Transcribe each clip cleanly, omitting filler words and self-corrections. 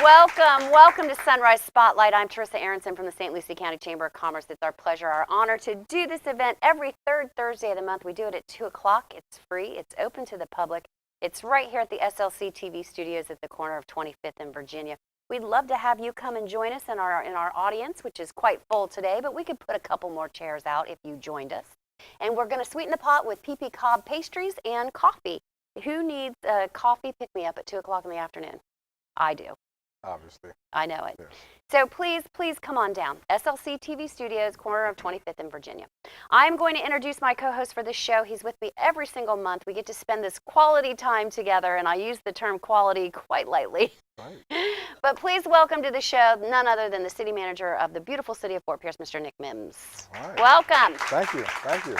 Welcome to Sunrise Spotlight. I'm Teresa Aronson from the St. Lucie County Chamber of Commerce. It's our pleasure, our honor to do this event every third Thursday of the month. We do it at 2 o'clock. It's free. It's open to the public. It's right here at the SLC TV studios at the corner of 25th and Virginia. We'd love to have you come and join us in our audience, which is quite full today, but we could put a couple more chairs out if you joined us. And we're going to sweeten the pot with PP Cobb pastries and coffee. Who needs a coffee pick-me-up at 2 o'clock in the afternoon? I do. Obviously. I know it. Yes. So please come on down. SLC TV Studios, corner of 25th and Virginia. I'm going to introduce my co-host for this show. He's with me every single month. We get to spend this quality time together, and I use the term quality quite lightly. Right. But please welcome to the show none other than the city manager of the beautiful city of Fort Pierce, Mr. Nick Mims. All right. Welcome. Thank you. Thank you.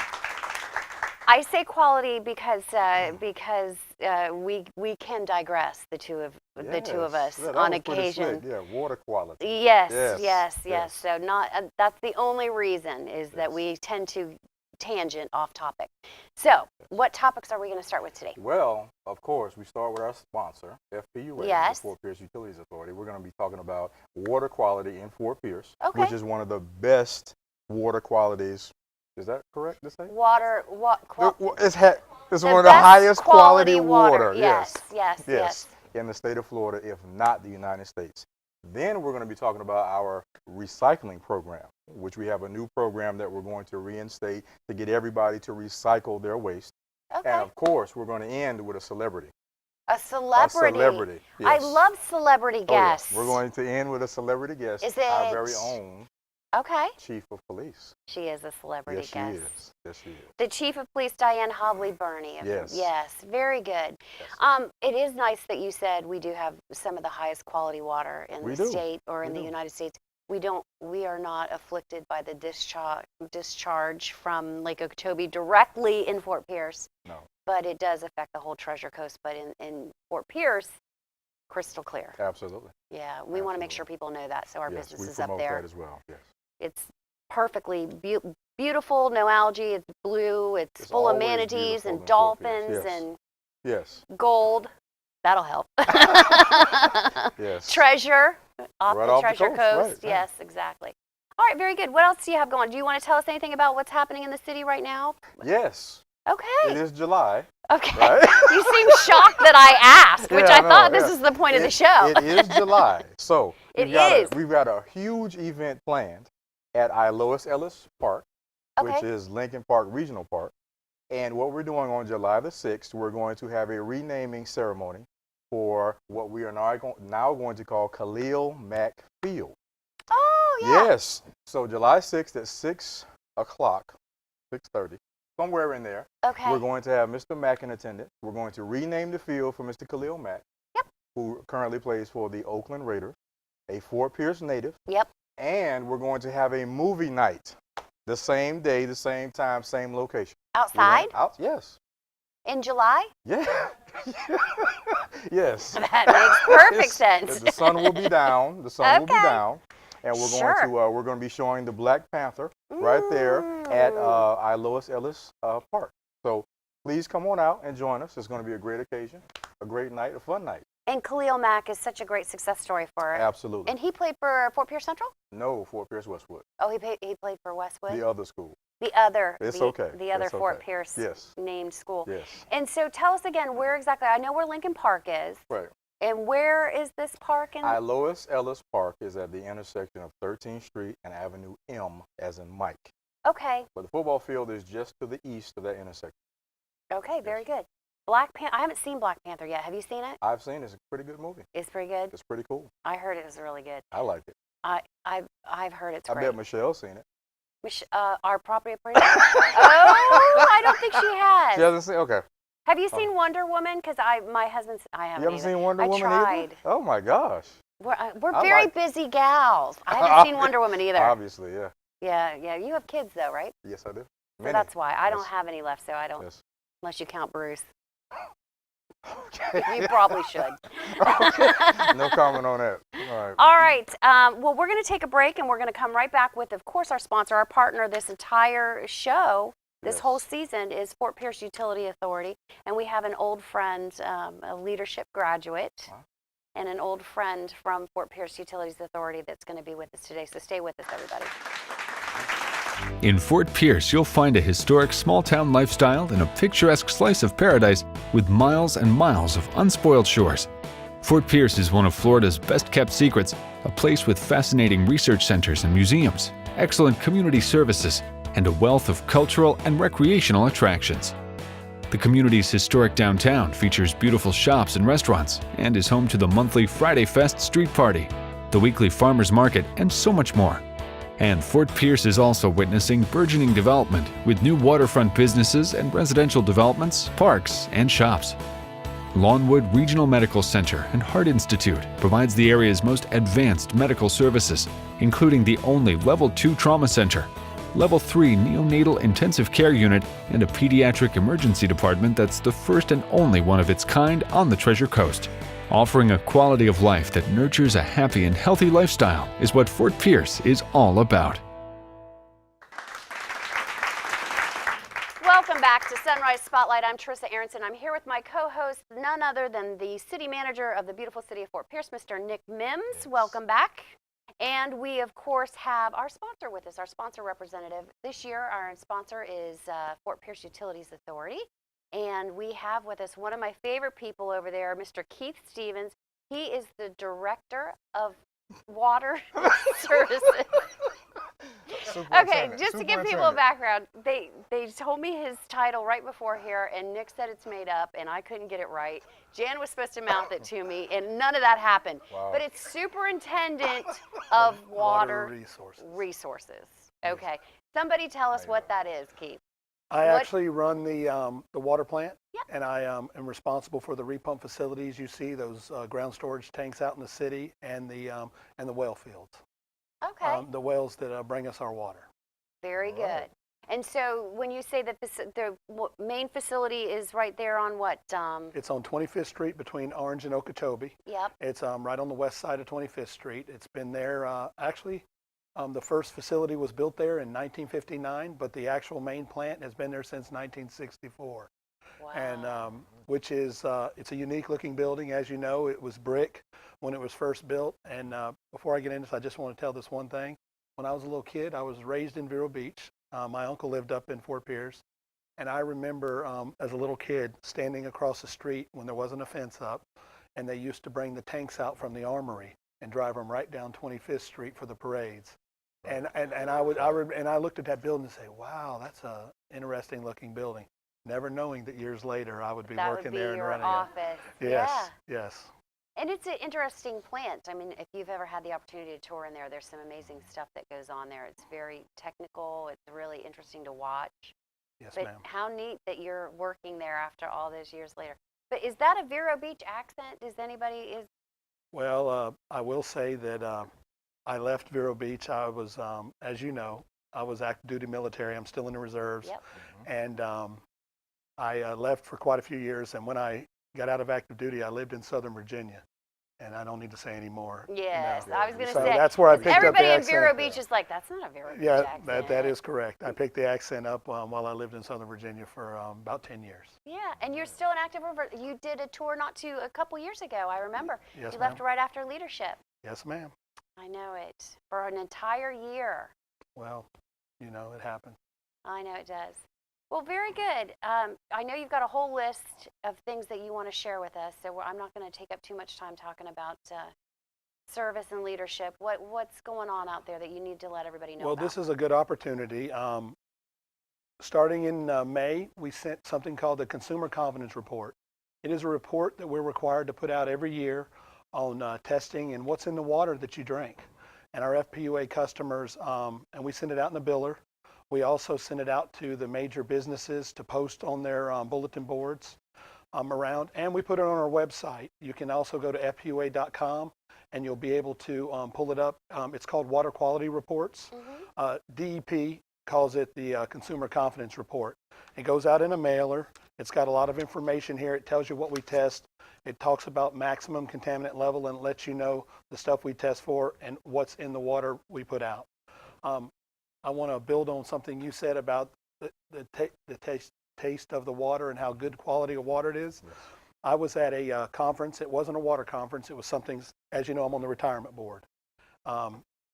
I say quality because we can digress, the two of us on occasion. Yeah, water quality. Yes. So that's the only reason is that we tend to tangent off topic. So what topics are we going to start with today? Well, of course, we start with our sponsor, FPUA, yes. the Fort Pierce Utilities Authority. We're going to be talking about water quality in Fort Pierce, okay. which is one of the best water qualities. Is that correct to say? It's one of the highest quality water. Yes. In the state of Florida, if not the United States. Then we're going to be talking about our recycling program, which we have a new program that we're going to reinstate to get everybody to recycle their waste. Okay. And of course, we're going to end with a celebrity. A celebrity. Yes. I love celebrity guests. Yeah. We're going to end with a celebrity guest. Is it our very own Chief of Police. She is a celebrity guest. Yes, she is. The Chief of Police, Diane Hobley-Burney. Yes. Very good. Yes. It is nice that you said we do have some of the highest quality water in the state or in the United States. We are not afflicted by the discharge from Lake Okeechobee directly in Fort Pierce. No. But it does affect the whole Treasure Coast. But in Fort Pierce, crystal clear. Absolutely. Yeah, we want to make sure people know that, so our business is up there. We promote that as well. Yes. It's perfectly beautiful, no algae, it's blue, it's full of manatees and dolphins and gold. That'll help. Yes. Treasure off right the off Treasure the Coast. Right. Yes, exactly. All right, very good. What else do you have going? Do you want to tell us anything about what's happening in the city right now? Yes. Okay. It is July. Okay. Right? You seem shocked that I asked, which I thought this is the point of the show. It is July. So we've got a huge event planned at Lois Ellis Park, which is Lincoln Park Regional Park. And what we're doing on July the 6th, we're going to have a renaming ceremony for what we are now going to call Khalil Mack Field. Oh, yeah. Yes. So July 6th at 6 o'clock, 6:30, somewhere in there, we're going to have Mr. Mack in attendance. We're going to rename the field for Mr. Khalil Mack, who currently plays for the Oakland Raiders, a Fort Pierce native. Yep. And we're going to have a movie night the same day, the same time, same location. Outside? Yes. In July? Yeah. Yes. That makes perfect sense. The sun will be down. The sun will be down. And we're going to be showing the Black Panther right there at Lois Ellis Park. So please come on out and join us. It's going to be a great occasion, a great night, a fun night. And Khalil Mack is such a great success story for it. Absolutely. And he played for Fort Pierce Central? No, Fort Pierce Westwood. Oh, he played for Westwood? The other school. The other. The other Fort Pierce named school. Yes. And so tell us again where exactly. I know where Lincoln Park is. Right. And where is this park? Lois Ellis Park is at the intersection of 13th Street and Avenue M, as in Mike. Okay. But the football field is just to the east of that intersection. Okay, very good. Black Panther. I haven't seen Black Panther yet. Have you seen it? I've seen it. It's a pretty good movie. It's pretty good? It's pretty cool. I heard it was really good. I like it. I've heard it's great. I bet Michelle's seen it. Our property appraiser? Oh, I don't think she has. She hasn't seen it? Okay. Have you seen Wonder Woman? Because I haven't. You haven't seen Wonder Woman tried. either? Oh my gosh. We're very busy gals. I haven't seen Wonder Woman either. Obviously, yeah. Yeah. You have kids though, right? Yes, I do. So that's why. I don't have any left, so I don't. Yes. Unless you count Bruce. Okay. You probably should. Okay. No comment on that. All right. Well, we're going to take a break, and we're going to come right back with, of course, our sponsor, our partner, this entire show. This whole season is Fort Pierce Utility Authority, and we have an old friend, a leadership graduate, and an old friend from Fort Pierce Utilities Authority that's going to be with us today. So stay with us, everybody. In Fort Pierce, you'll find a historic small-town lifestyle and a picturesque slice of paradise with miles and miles of unspoiled shores. Fort Pierce is one of Florida's best-kept secrets, a place with fascinating research centers and museums, excellent community services, and a wealth of cultural and recreational attractions. The community's historic downtown features beautiful shops and restaurants and is home to the monthly Friday Fest street party, the weekly farmers market, and so much more. And Fort Pierce is also witnessing burgeoning development with new waterfront businesses and residential developments, parks, and shops. Lawnwood Regional Medical Center and Heart Institute provides the area's most advanced medical services, including the only Level 2 Trauma Center, Level 3 Neonatal Intensive Care Unit, and a pediatric emergency department that's the first and only one of its kind on the Treasure Coast. Offering a quality of life that nurtures a happy and healthy lifestyle is what Fort Pierce is all about. Welcome back to Sunrise Spotlight. I'm Teresa Aronson. I'm here with my co-host, none other than the city manager of the beautiful city of Fort Pierce, Mr. Nick Mims. Yes. Welcome back. And we, of course, have our sponsor with us, our sponsor representative. This year, our sponsor is Fort Pierce Utilities Authority. And we have with us one of my favorite people over there, Mr. Keith Stevens. He is the Director of Water Services. Okay, just to give people a background, they told me his title right before here, and Nick said it's made up, and I couldn't get it right. Jan was supposed to mouth it to me, and none of that happened. Wow. But it's Superintendent of Water Resources. Okay, somebody tell us what that is, Keith. I actually run the water plant, yep. And I am responsible for the repump facilities. You see those ground storage tanks out in the city, and the well fields. Okay. The wells that bring us our water. Very good. And so when you say that the main facility is right there on what? It's on 25th Street between Orange and Okeechobee. Yep. It's right on the west side of 25th Street. It's been there actually. The first facility was built there in 1959, but the actual main plant has been there since 1964. Wow. And which is, it's a unique looking building. As you know, it was brick when it was first built. And before I get into this, I just want to tell this one thing. When I was a little kid, I was raised in Vero Beach. My uncle lived up in Fort Pierce. And I remember as a little kid standing across the street when there wasn't a fence up, and they used to bring the tanks out from the armory and drive them right down 25th Street for the parades. And I looked at that building and say, wow, that's a interesting looking building. Never knowing that years later I would be working there and running office. it. Yes, yeah. Yes. And it's an interesting plant. I mean, if you've ever had the opportunity to tour in there, there's some amazing stuff that goes on there. It's very technical. It's really interesting to watch. Yes, but ma'am. How neat that you're working there after all those years later. But is that a Vero Beach accent? Does anybody Well, I will say that I left Vero Beach. I was, as you know, I was active duty military. I'm still in the reserves. Yep. And I left for quite a few years. And when I got out of active duty, I lived in Southern Virginia. And I don't need to say any more. Yes, no. I was going to so say. That's where I picked up the accent. Everybody in Vero Beach is like, that's not a Vero Beach accent. Yeah, that is correct. I picked the accent up while I lived in Southern Virginia for about 10 years. Yeah, and you're still an active river. You did a tour a couple years ago, I remember. Yes, you left right after leadership. Yes, ma'am. I know it. For an entire year. Well, you know, it happened. I know it does. Well, very good. I know you've got a whole list of things that you want to share with us, so I'm not going to take up too much time talking about service and leadership. What's going on out there that you need to let everybody know about? Well, this is a good opportunity. Starting in May, we sent something called the Consumer Confidence Report. It is a report that we're required to put out every year on testing and what's in the water that you drink. And our FPUA customers, and we send it out in the biller. We also send it out to the major businesses to post on their bulletin boards around, and we put it on our website. You can also go to fpua.com, and you'll be able to pull it up. It's called Water Quality Reports. Mm-hmm. DEP calls it the Consumer Confidence Report. It goes out in a mailer. It's got a lot of information here. It tells you what we test. It talks about maximum contaminant level and lets you know the stuff we test for and what's in the water we put out. I want to build on something you said about the taste of the water and how good quality of water it is. Yes. I was at a conference. It wasn't a water conference. It was something, as you know, I'm on the retirement board.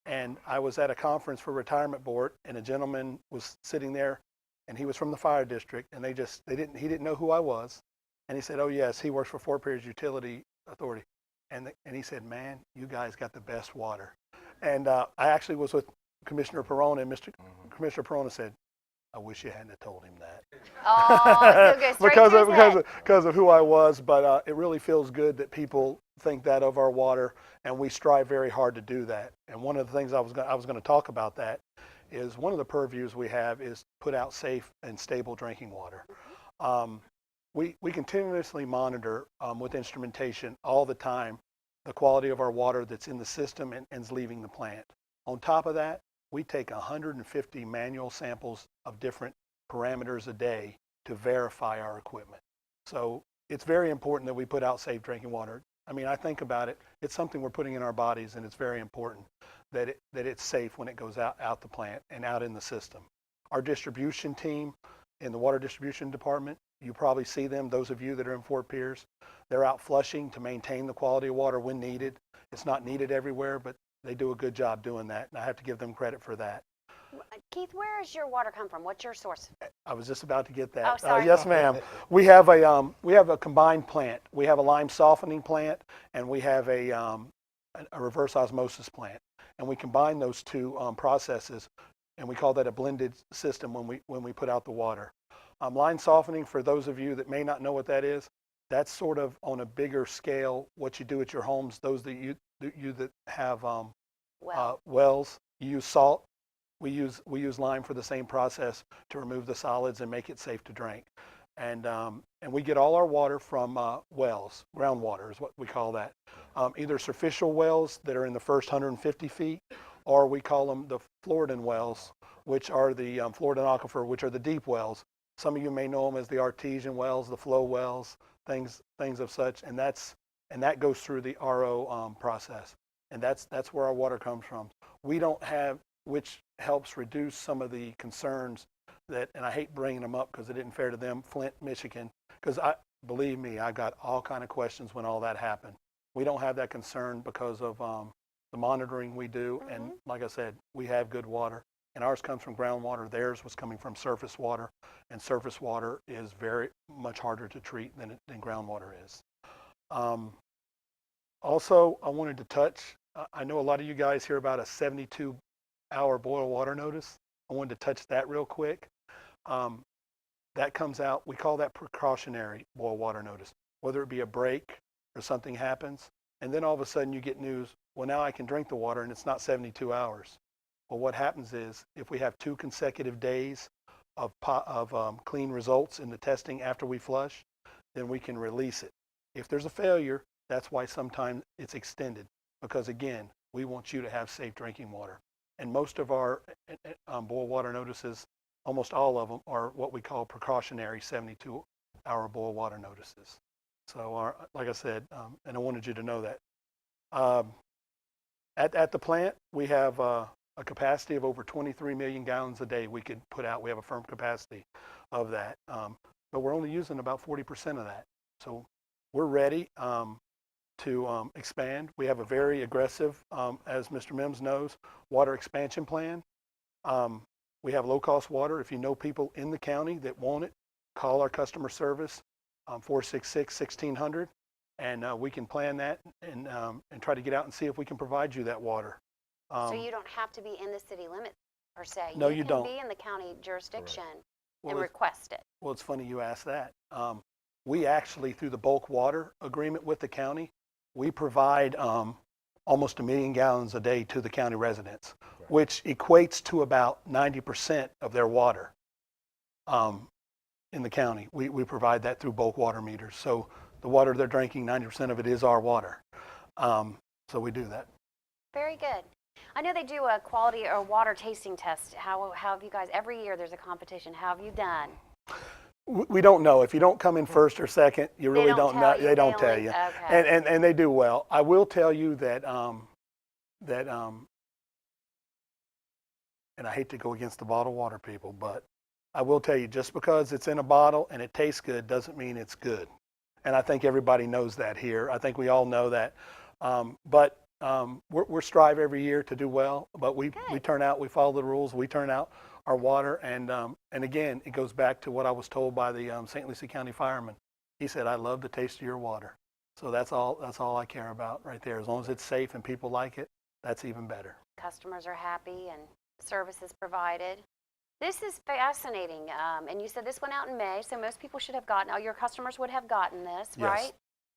And I was at a conference for retirement board, and a gentleman was sitting there, and he was from the fire district, and he didn't know who I was. And he said, oh yes, he works for Fort Pierce Utility Authority. And he said, man, you guys got the best water. And I actually was with Commissioner Perona, and Commissioner Perona said, I wish you hadn't have told him that. Oh, so good. Straight because of who I was, but it really feels good that people think that of our water, and we strive very hard to do that. And one of the things I was going to talk about that is one of the purviews we have is put out safe and stable drinking water. We continuously monitor with instrumentation all the time the quality of our water that's in the system and is leaving the plant. On top of that, we take 150 manual samples of different parameters a day to verify our equipment. So it's very important that we put out safe drinking water. I mean, I think about it, it's something we're putting in our bodies, and it's very important that it's safe when it goes out the plant and out in the system. Our distribution team in the water distribution department, you probably see them, those of you that are in Fort Pierce, they're out flushing to maintain the quality of water when needed. It's not needed everywhere, but they do a good job doing that, and I have to give them credit for that. Keith, where does your water come from? What's your source? I was just about to get that. Oh, sorry. Yes, ma'am. We have a combined plant. We have a lime softening plant, and we have a reverse osmosis plant, and we combine those two processes, and we call that a blended system when we put out the water. Lime softening, for those of you that may not know what that is, that's sort of on a bigger scale what you do at your homes. Those that have wells, you use salt. We use lime for the same process to remove the solids and make it safe to drink. And we get all our water from wells. Groundwater is what we call that. Either superficial wells that are in the first 150 feet, or we call them the Floridan wells, which are the Floridan aquifer, which are the deep wells. Some of you may know them as the artesian wells, the flow wells, things of such, and that goes through the RO process, and that's where our water comes from. We don't have, which helps reduce some of the concerns that, and I hate bringing them up because it isn't fair to them, Flint, Michigan, because believe me, I got all kind of questions when all that happened. We don't have that concern because of the monitoring we do, and like I said, we have good water. And ours comes from groundwater. Theirs was coming from surface water, and surface water is very much harder to treat than groundwater is. Also, I wanted to touch, I know a lot of you guys hear about a 72-hour boil water notice. I wanted to touch that real quick. That comes out, we call that precautionary boil water notice, whether it be a break or something happens, and then all of a sudden you get news, well, now I can drink the water and it's not 72 hours. Well, what happens is if we have 2 consecutive days of clean results in the testing after we flush, then we can release it. If there's a failure, that's why sometimes it's extended, because again, we want you to have safe drinking water. And most of our boil water notices, almost all of them, are what we call precautionary 72-hour boil water notices. So like I said, and I wanted you to know that. At the plant, we have a capacity of over 23 million gallons a day we could put out. We have a firm capacity of that. But we're only using about 40% of that. So we're ready to expand. We have a very aggressive, as Mr. Mims knows, water expansion plan. We have low-cost water. If you know people in the county that want it, call our customer service, 466-1600, and we can plan that and try to get out and see if we can provide you that water. So you don't have to be in the city limits, per se. No, you don't. You can be in the county jurisdiction Well, and request it. Well, it's funny you asked that. We actually, through the bulk water agreement with the county, we provide almost 1 million gallons a day to the county residents, which equates to about 90% of their water in the county. We provide that through bulk water meters. So the water they're drinking, 90% of it is our water. So we do that. Very good. I know they do a quality or water tasting test. How have you guys, every year there's a competition. How have you done? We don't know. If you don't come in first or second, you really don't know. They don't tell you. Okay. And they do well. I will tell you that and I hate to go against the bottled water people, but I will tell you, just because it's in a bottle and it tastes good doesn't mean it's good. and I think everybody knows that here. I think we all know that. But we're strive every year to do well, but we turn out, we follow the rules, we turn out our water, and again, it goes back to what I was told by the St. Lucie County fireman. He said, "I love the taste of your water." So that's all I care about right there. As long as it's safe and people like it, that's even better. Customers are happy and service is provided. This is fascinating. And you said this went out in May, so most people should have gotten, your customers would have gotten this, Yes. right?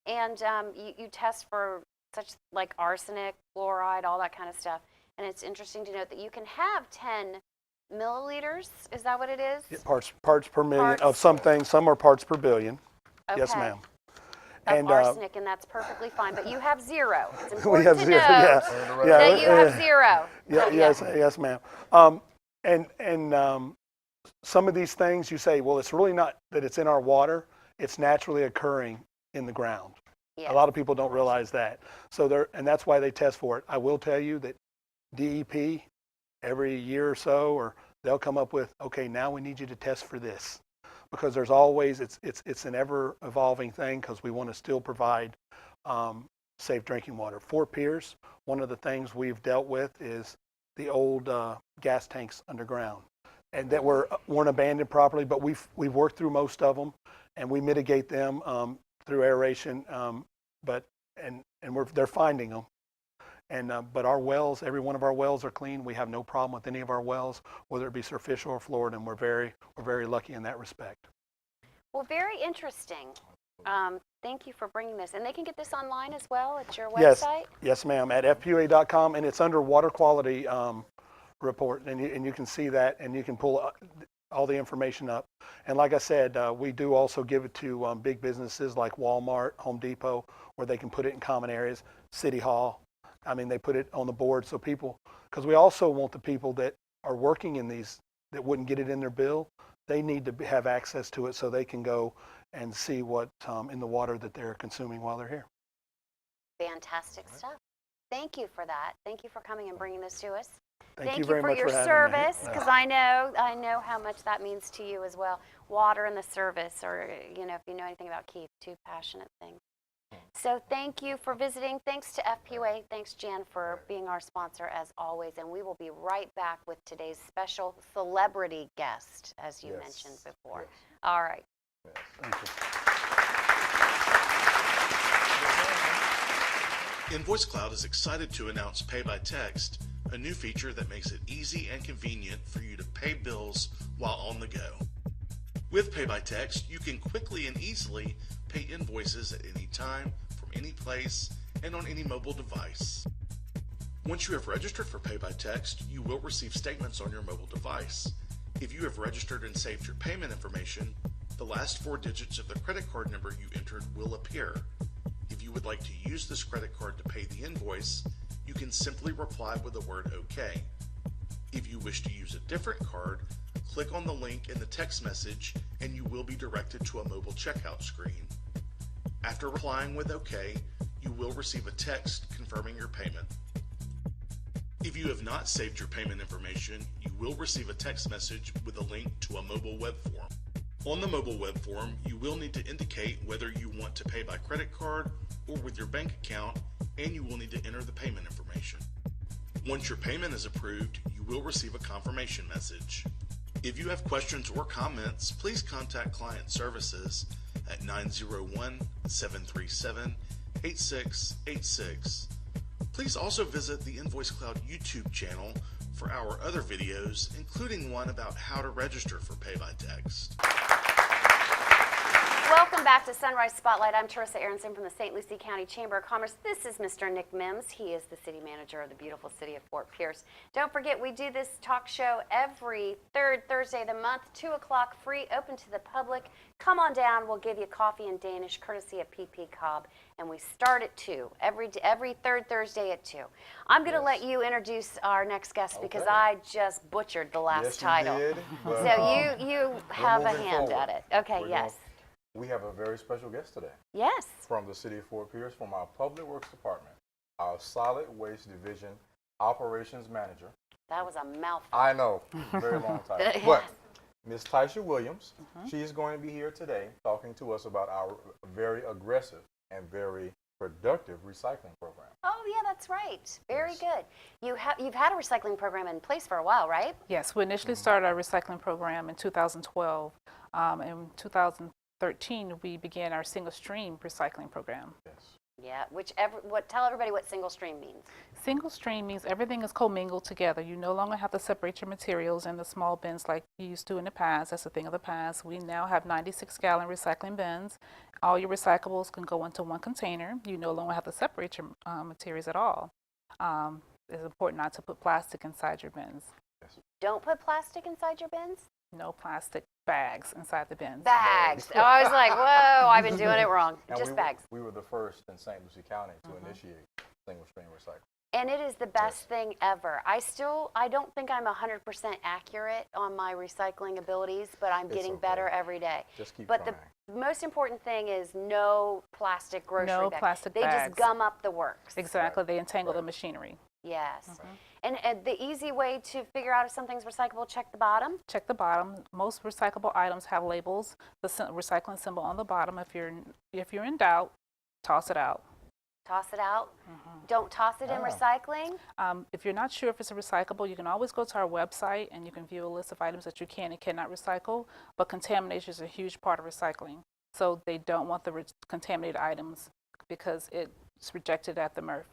And you test for such like arsenic, fluoride, all that kind of stuff. And it's interesting to note that you can have 10 milliliters. Is that what it is? Yeah, parts per million Parts. of some things. Some are parts per billion. Yes, Okay. ma'am. Of arsenic, and that's perfectly fine. But you have zero. It's important We have to zero. know Yeah. that you have zero. Yeah, yes, ma'am. Some of these things you say, well, it's really not that it's in our water. It's naturally occurring in the ground. Yes. A lot of people don't realize that. So and that's why they test for it. I will tell you that DEP every year or so, or they'll come up with, okay, now we need you to test for this, because there's always it's an ever evolving thing, because we want to still provide safe drinking water. Fort Pierce, one of the things we've dealt with is the old gas tanks underground, and that weren't abandoned properly, but we've worked through most of them, and we mitigate them through aeration, they're finding them. But our wells, every one of our wells are clean. We have no problem with any of our wells, whether it be surficial or fluoride, and we're very lucky in that respect. Well, very interesting. Thank you for bringing this. And they can get this online as well at your Yes, website? yes, ma'am, at fpua.com, and it's under water quality report, and you can see that, and you can pull all the information up. And like I said, we do also give it to big businesses like Walmart, Home Depot, where they can put it in common areas, City Hall. I mean, they put it on the board so people, because we also want the people that are working in these that wouldn't get it in their bill, they need to have access to it so they can go and see what in the water that they're consuming while they're here. Fantastic stuff. Thank you for that. Thank you for coming and bringing this to us. Thank you very much your for having service, me. because I know how much that means to you as well. Water and the service, or if you know anything about Keith, two passionate things. So thank you for visiting. Thanks to FPUA. Thanks, Jan, for being our sponsor as always. And we will be right back with today's special celebrity guest, as you mentioned before. Yes. All right. Yes. Thank you. Invoice Cloud is excited to announce Pay by Text, a new feature that makes it easy and convenient for you to pay bills while on the go. With Pay by Text, you can quickly and easily pay invoices at any time, from any place, and on any mobile device. Once you have registered for Pay by Text, you will receive statements on your mobile device. If you have registered and saved your payment information, the last 4 digits of the credit card number you entered will appear. If you would like to use this credit card to pay the invoice, you can simply reply with the word OK. If you wish to use a different card, click on the link in the text message and you will be directed to a mobile checkout screen. After replying with OK, you will receive a text confirming your payment. If you have not saved your payment information, you will receive a text message with a link to a mobile web form. On the mobile web form, you will need to indicate whether you want to pay by credit card or with your bank account, and you will need to enter the payment information. Once your payment is approved, you will receive a confirmation message. If you have questions or comments, please contact Client Services at 901-737-8686. Please also visit the Invoice Cloud YouTube channel for our other videos, including one about how to register for Pay by Text. Welcome back to Sunrise Spotlight. I'm Teresa Aronson from the St. Lucie County Chamber of Commerce. This is Mr. Nick Mims. He is the city manager of the beautiful city of Fort Pierce. Don't forget, we do this talk show every third Thursday of the month, 2 o'clock, free, open to the public. Come on down. We'll give you coffee in Danish, courtesy of PP Cobb. And we start at 2, every third Thursday at 2. I'm going to let you introduce our next guest because I just butchered the last title. Did, but, So you have a moving hand forward. at it. Okay, yes. We have a very special guest today Yes. from the city of Fort Pierce, from our Public Works Department, our Solid Waste Division Operations Manager. That was a mouthful. I know, very long time. Yes. But Ms. Tysha Williams. She's going to be here today talking to us about our very aggressive and very productive recycling program. Oh, yeah, that's right. Very Yes. good. You've had a recycling program in place for a while, right? Yes, we initially started our recycling program in 2012. In 2013, we began our single stream recycling program. Yes. Yeah, tell everybody what single stream means. Single stream means everything is commingled together. You no longer have to separate your materials in the small bins like you used to in the past. That's a thing of the past. We now have 96-gallon recycling bins. All your recyclables can go into one container. You no longer have to separate your materials at all. It's important not to put plastic inside your bins. Don't put plastic inside your bins? No plastic bags inside the bins. Bags. Oh, I was like, whoa, I've been doing it wrong. And Just bags. We were the first in St. Lucie County to initiate single stream recycling. And it is the best thing ever. I don't think I'm 100% accurate on my recycling abilities, but I'm It's getting okay. better every day. Just keep But trying. the most important thing is no plastic grocery No bags. plastic They bags. just gum up the works. Exactly. They entangle the machinery. Yes. And the easy way to figure out if something's recyclable, check the bottom. Check the bottom. Most recyclable items have labels, the recycling symbol on the bottom. If you're in doubt, toss it out. Toss it out. Don't toss it in recycling. If you're not sure if it's a recyclable, you can always go to our website and you can view a list of items that you can and cannot recycle. But contamination is a huge part of recycling. So they don't want the contaminated items because it's rejected at the MRF.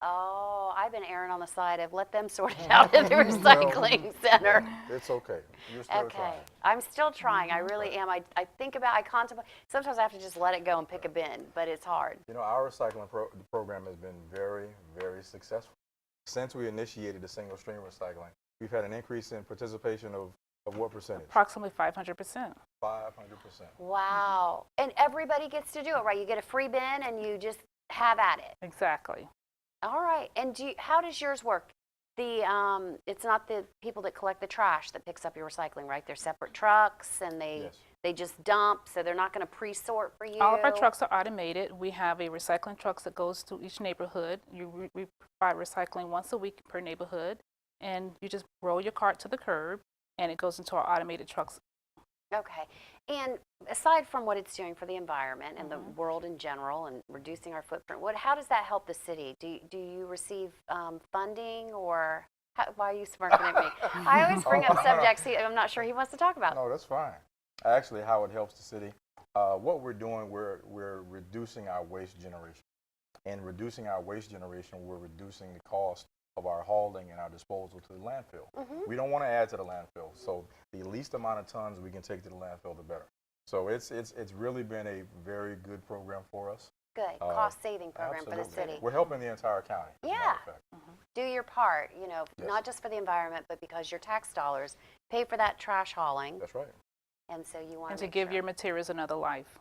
Oh, I've been erring on the side of let them sort it out at the recycling center. It's okay. You're still Okay, trying. I'm still trying. I really am. I contemplate. Sometimes I have to just let it go and pick a bin, but it's hard. You know, our recycling program has been very, very successful. Since we initiated the single stream recycling, we've had an increase in participation of what percentage? Approximately 500%. 500%. Wow. And everybody gets to do it, right? You get a free bin and you just have at it. Exactly. All right. And how does yours work? It's not the people that collect the trash that picks up your recycling, right? They're separate trucks and they just dump, so they're not going to pre-sort for you. All of our trucks are automated. We have a recycling truck that goes to each neighborhood. We provide recycling once a week per neighborhood, and you just roll your cart to the curb, and it goes into our automated trucks. Okay. And aside from what it's doing for the environment and the world in general and reducing our footprint, how does that help the city? Do you receive funding or why are you smirking at me? I always bring up subjects I'm not sure he wants to talk about. No, that's fine. Actually, how it helps the city, what we're doing, we're reducing our waste generation. In reducing our waste generation, we're reducing the cost of our hauling and our disposal to the landfill. We don't want to add to the landfill, so the least amount of tons we can take to the landfill, the better. So it's really been a very good program for us. Good. Cost-saving program for the Absolutely. city. We're helping the entire county. as a matter Yeah. of fact. Do your part, Yes. not just for the environment, but because your tax dollars pay for that trash hauling, That's right. and so you want And to give your materials another life.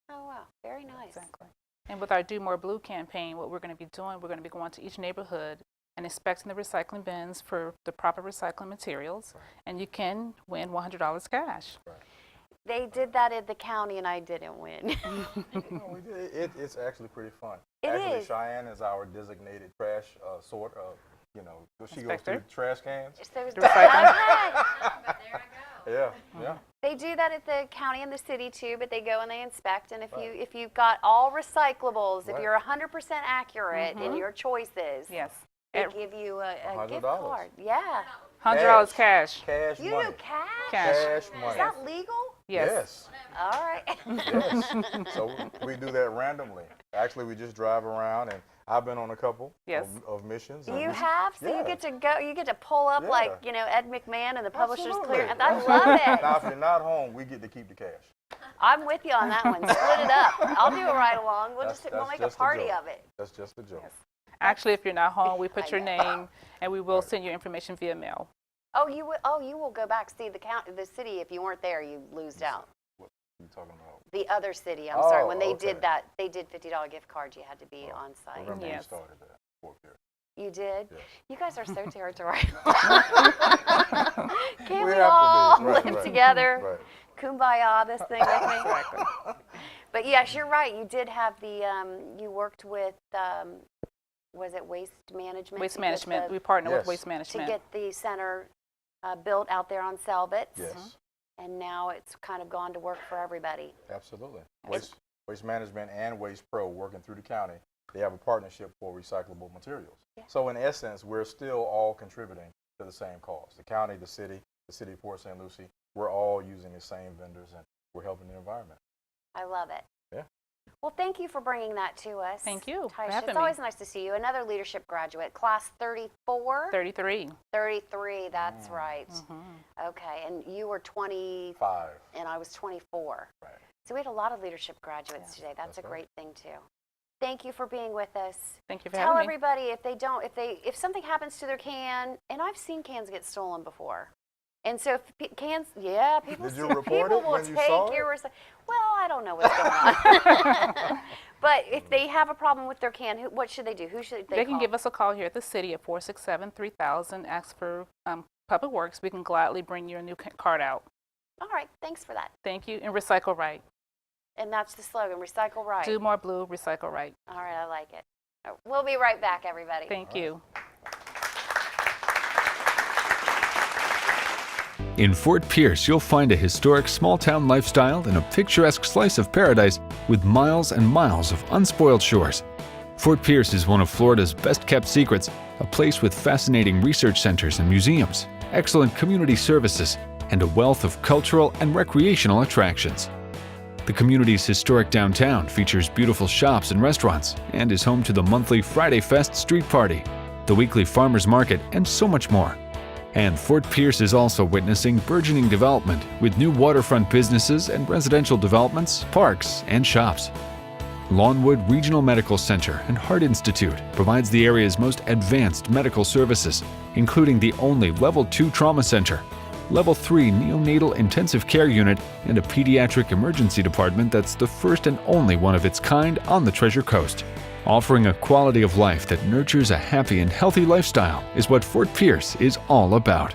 Oh, wow. Very nice. Exactly. And with our Do More Blue campaign, what we're going to be doing, we're going to be going to each neighborhood and inspecting the recycling bins for the proper recycling materials, and you can win $100 cash. Right. They did that at the county, and I didn't win. No, we did. It's actually pretty fun. It Actually, is. Cheyenne is our designated trash sort of, she goes Inspector. through trash cans. So The recycling. okay. Yeah, yeah. They do that at the county and the city too, but they go and they inspect. And if you've got all recyclables, if Right. you're 100% accurate in your choices, Yes. they give you a gift $100. card. Yeah. $100 cash. Cash You money. do cash? Cash. Cash Is money. that legal? Yes. All right. Yes. So we do that randomly. Actually, we just drive around, and I've been on a couple Yes. of missions. and You we- have? So Yeah. you get to go, you get to pull up Yeah. like, Ed McMahon and the Publishers Absolutely. Clear. I love it. Now, if you're not home, we get to keep the cash. I'm with you on that one. Split it up. I'll do a ride along. We'll That's make a just a party joke. of it. That's just a joke. Yes. Actually, if you're not home, we put I your know. name, and we will send you information via mail. Oh, you will go back see the city. If you weren't there, you lose out. What are you talking about? The other city. I'm sorry. Oh, When they okay. did that, they did $50 gift cards. You had to be on site. Remember Yes. we started that. Fort Pierce. You did? Yes. You guys are so territorial. Can't We we have to all be. Right, live right. together? Right. Kumbaya this thing with me. But yes, you're right. You did have you worked with, was it waste management? Waste to get management. the- We partner Yes. with waste To management. get the center built out there on Selbit. Yes, And now it's kind of gone to work for everybody. absolutely. Waste Management and Waste Pro working through the county. They have a partnership for recyclable materials. Yeah. So in essence, we're still all contributing to the same cause. The county, the city of Port St. Lucie, we're all using the same vendors and we're helping the environment. I love it. Yeah. Well, thank you for bringing that to us. Thank you for Taisha. having It's me. always nice to see you. Another leadership graduate, class 34? 33. 33, that's right. Mm-hmm. Okay, and you were 20, 5. and I was 24. Right. So we had a lot of leadership graduates today. That's a right. great thing too. Thank you for being with us. Thank you for Tell having me. everybody if something happens to their can, and I've seen cans get stolen before. And so if cans, yeah, people, Did you report people it will when you take saw your well, I don't know what's going on. But if they have a problem with their can, what should they do? Who should they They call? can give us a call here at the city at 467-3000. Ask for Public Works. We can gladly bring your new card out. All right, thanks for that. Thank you. And recycle right. And that's the slogan, recycle right. Do more blue, recycle right. All right, I like it. We'll be right back, everybody. Thank you. In Fort Pierce, you'll find a historic small-town lifestyle and a picturesque slice of paradise with miles and miles of unspoiled shores. Fort Pierce is one of Florida's best-kept secrets, a place with fascinating research centers and museums, excellent community services, and a wealth of cultural and recreational attractions. The community's historic downtown features beautiful shops and restaurants and is home to the monthly Friday Fest street party, the weekly farmers market, and so much more. And Fort Pierce is also witnessing burgeoning development with new waterfront businesses and residential developments, parks, and shops. Lawnwood Regional Medical Center and Heart Institute provides the area's most advanced medical services, including the only Level 2 Trauma Center, Level 3 Neonatal Intensive Care Unit, and a pediatric emergency department that's the first and only one of its kind on the Treasure Coast. Offering a quality of life that nurtures a happy and healthy lifestyle is what Fort Pierce is all about.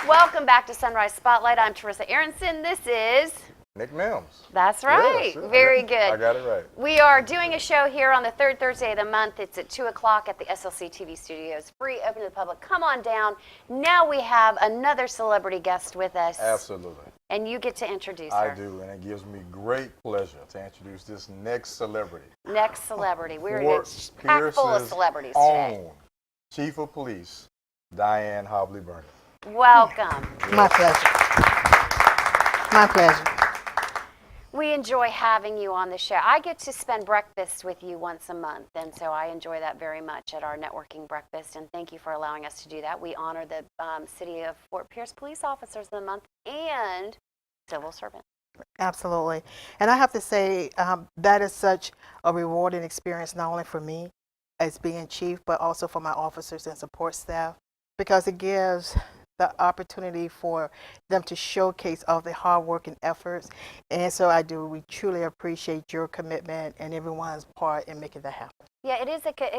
Welcome back to Sunrise Spotlight. I'm Teresa Aronson. This is... Nick Mims. That's right. Yes, Very I good. got it right. We are doing a show here on the third Thursday of the month. It's at 2 o'clock at the SLC TV studios. Free, open to the public. Come on down. Now we have another celebrity guest with us. Absolutely. And you get to introduce I her. do, and it gives me great pleasure to introduce this next celebrity. Next celebrity. We're Fort packed full of Pierce's celebrities today. own Chief of Police, Diane Hobley-Burnett. Welcome. My pleasure. My pleasure. We enjoy having you on the show. I get to spend breakfast with you once a month, and so I enjoy that very much at our networking breakfast, and thank you for allowing us to do that. We honor the City of Fort Pierce Police Officers of the Month and Civil Servant. Absolutely. And I have to say, that is such a rewarding experience, not only for me as being chief, but also for my officers and support staff, because it gives the opportunity for them to showcase all the hard work and efforts. And so we truly appreciate your commitment and everyone's part in making that happen. Yeah, it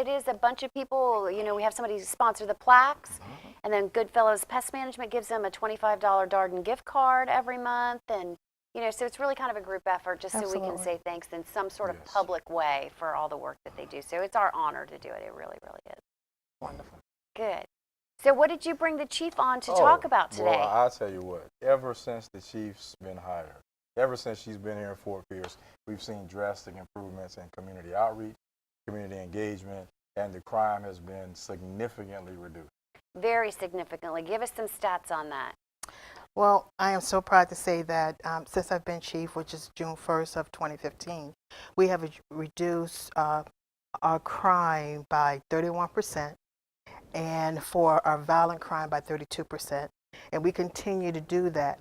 is a bunch of people. You know, we have somebody who sponsor the plaques, and then Goodfellows Pest Management gives them a $25 Darden gift card every month, and you know, so it's really kind of a group effort, just so we can Absolutely. say thanks in some sort of Yes. public way for all the work that they do. So it's our honor to do it. It really, really is. Wonderful. Good. So what did you bring the chief on to talk about today? Well, I'll tell you what, ever since the chief's been hired, ever since she's been here in Fort Pierce, we've seen drastic improvements in community outreach, community engagement, and the crime has been significantly reduced. Very significantly. Give us some stats on that. Well, I am so proud to say that since I've been chief, which is June 1st of 2015, we have reduced our crime by 31%, and for our violent crime by 32%. And we continue to do that.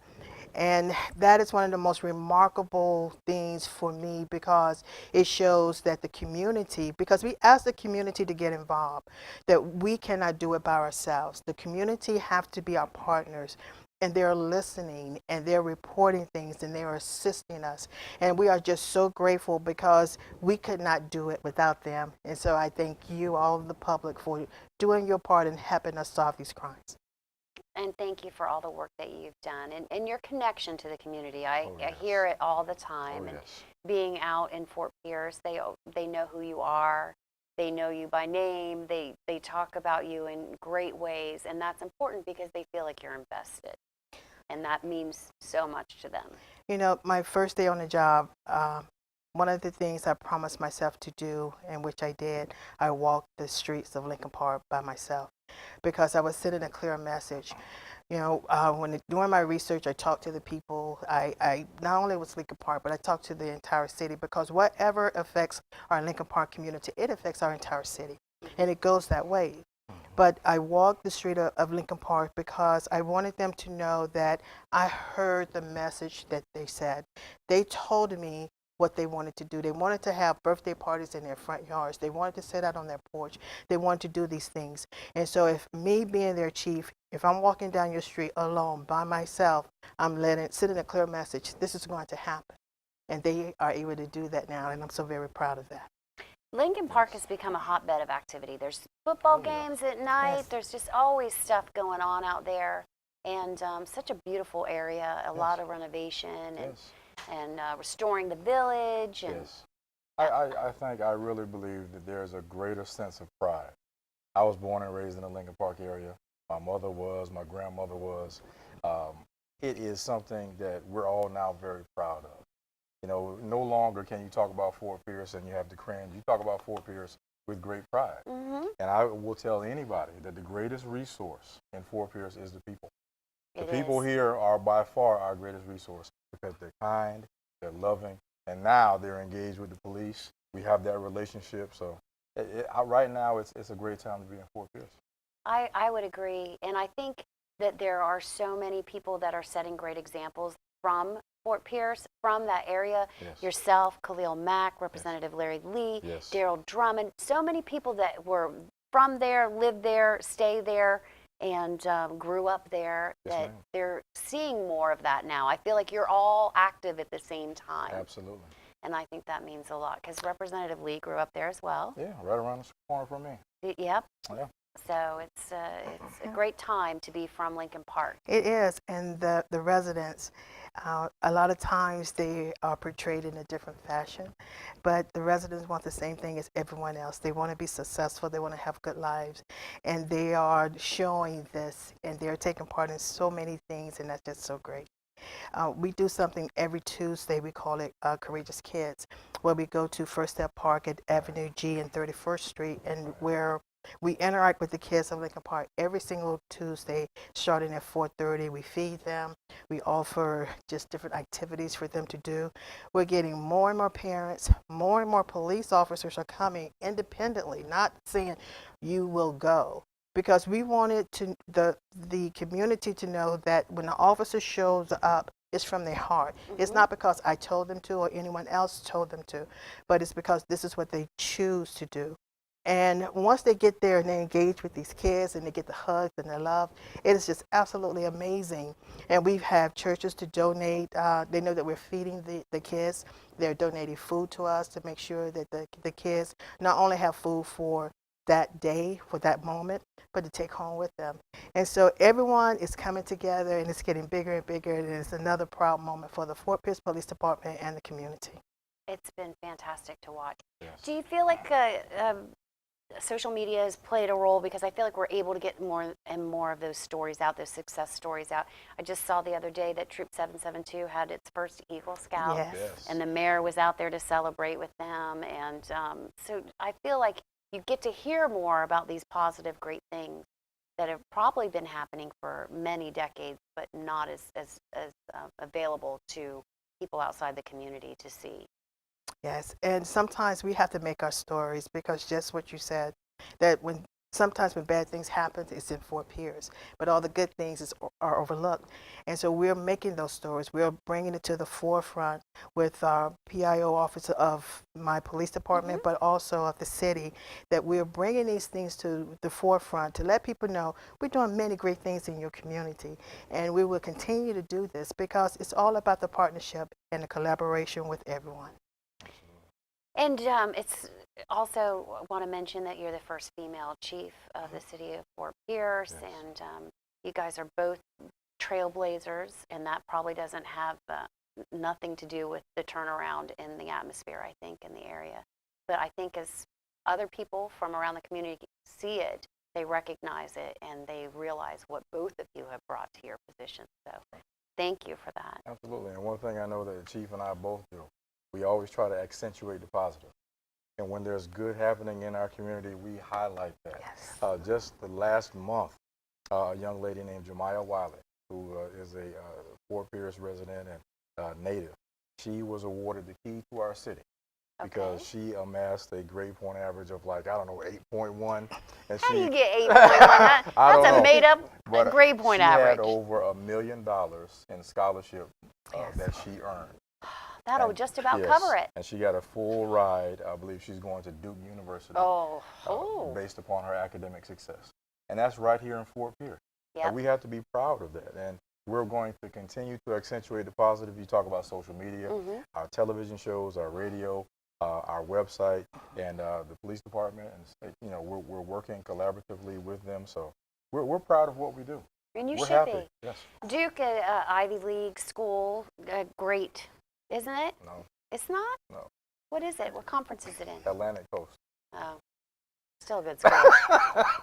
And that is one of the most remarkable things for me, because it shows that the community, because we ask the community to get involved, that we cannot do it by ourselves. The community have to be our partners, and they're listening, and they're reporting things, and they're assisting us. And we are just so grateful, because we could not do it without them. And so I thank you, all of the public, for doing your part in helping us solve these crimes. And thank you for all the work that you've done and your connection to the community. I yes. hear it all the time. Oh, and yes. being out in Fort Pierce, they know who you are. They know you by name. They talk about you in great ways, and that's important because they feel like you're invested, and that means so much to them. You know, my first day on the job, one of the things I promised myself to do, and which I did, I walked the streets of Lincoln Park by myself because I was sending a clear message. You know, during my research, I talked to the people. I not only was Lincoln Park, but I talked to the entire city because whatever affects our Lincoln Park community, it affects our entire city, and it goes that way. But I walked the street of Lincoln Park because I wanted them to know that I heard the message that they said. They told me what they wanted to do. They wanted to have birthday parties in their front yards. They wanted to sit out on their porch. They wanted to do these things. And so if me being their chief, if I'm walking down your street alone by myself, I'm sending a clear message. This is going to happen. And they are able to do that now, and I'm so very proud of that. Lincoln Park has become a hotbed of activity. There's football games at night. Yes. There's just always stuff going on out there, and such a beautiful area. A lot of renovation and restoring the village. And Yes. I think I really believe that there's a greater sense of pride. I was born and raised in the Lincoln Park area. My mother was, my grandmother was. It is something that we're all now very proud of. You know, no longer can you talk about Fort Pierce and you have to cringe. You talk about Fort Pierce with great pride. And I will tell anybody that the greatest resource in Fort Pierce is the people. The people here are by far our greatest resource because they're kind, they're loving, and now they're engaged with the police. We have that relationship. So right now, it's a great time to be in Fort Pierce. I would agree. And I think that there are so many people that are setting great examples from Fort Pierce, from that area. Yes. Yourself, Khalil Mack, Representative Larry Lee, Yes. Daryl Drummond, so many people that were from there, lived there, stay there, and grew up there, Yes, that ma'am. they're seeing more of that now. I feel like you're all active at the same time. Absolutely. And I think that means a lot because Representative Lee grew up there as well. Yeah, right around the corner from me. Yep. Yeah. So it's a great time to be from Lincoln Park. It is, and the residents, a lot of times they are portrayed in a different fashion, but the residents want the same thing as everyone else. They want to be successful, they want to have good lives, and they are showing this, and they're taking part in so many things, and that's just so great. We do something every Tuesday, we call it Courageous Kids, where we go to First Step Park at Avenue G and 31st Street, and where we interact with the kids of Lincoln Park every single Tuesday, starting at 4:30. We feed them. We offer just different activities for them to do. We're getting more and more parents, more and more police officers are coming independently, not saying you will go. Because we wanted the community to know that when the officer shows up, it's from their heart. It's not because I told them to or anyone else told them to, but it's because this is what they choose to do. And once they get there and they engage with these kids and they get the hugs and the love, it is just absolutely amazing. And we have churches to donate. They know that we're feeding the kids. They're donating food to us to make sure that the kids not only have food for that day, for that moment, but to take home with them. And so everyone is coming together and it's getting bigger and bigger, and it's another proud moment for the Fort Pierce Police Department and the community. It's been fantastic to watch. Yes. Do you feel like social media has played a role? Because I feel like we're able to get more and more of those stories out, those success stories out. I just saw the other day that Troop 772 had its first Eagle Scout, Yes. and the mayor was out there to celebrate with them. And so I feel like you get to hear more about these positive, great things that have probably been happening for many decades, but not as available to people outside the community to see. Yes, and sometimes we have to make our stories because just what you said, that sometimes when bad things happen, it's in Fort Pierce, but all the good things are overlooked. And so we're making those stories. We're bringing it to the forefront with our PIO officer of my police department, but also of the city, that we're bringing these things to the forefront to let people know we're doing many great things in your community. And we will continue to do this because it's all about the partnership and the collaboration with everyone. And it's also want to mention that you're the first female chief of the city of Fort Pierce, Yes. and you guys are both trailblazers, and that probably doesn't have nothing to do with the turnaround in the atmosphere, I think, in the area. But I think as other people from around the community see it, they recognize it, and they realize what both of you have brought to your position. So thank you for that. Absolutely. And one thing I know that the chief and I both do, we always try to accentuate the positive. And when there's good happening in our community, we highlight that. Yes. Just the last month, a young lady named Jemiah Wiley, who is a Fort Pierce resident and native, she was awarded the key to our city because she amassed a grade point average of 8.1. And How do you get 8.1? That's a made-up grade point average. She had over $1 million in scholarship that she earned. That'll just about cover it. And she got a full ride. I believe she's going to Duke University based upon her academic success. And that's right here in Fort Pierce. Yep. And we have to be proud of that. And we're going to continue to accentuate the positive. You talk about social media, our television shows, our radio, our website, and the police department. And we're working collaboratively with them. So we're proud of what we do. And you we're should happy. be. Yes. Duke, Ivy League school, great, isn't it? No. It's not? No. What is it? What conference is it in? Atlantic Coast. Oh, still a good school.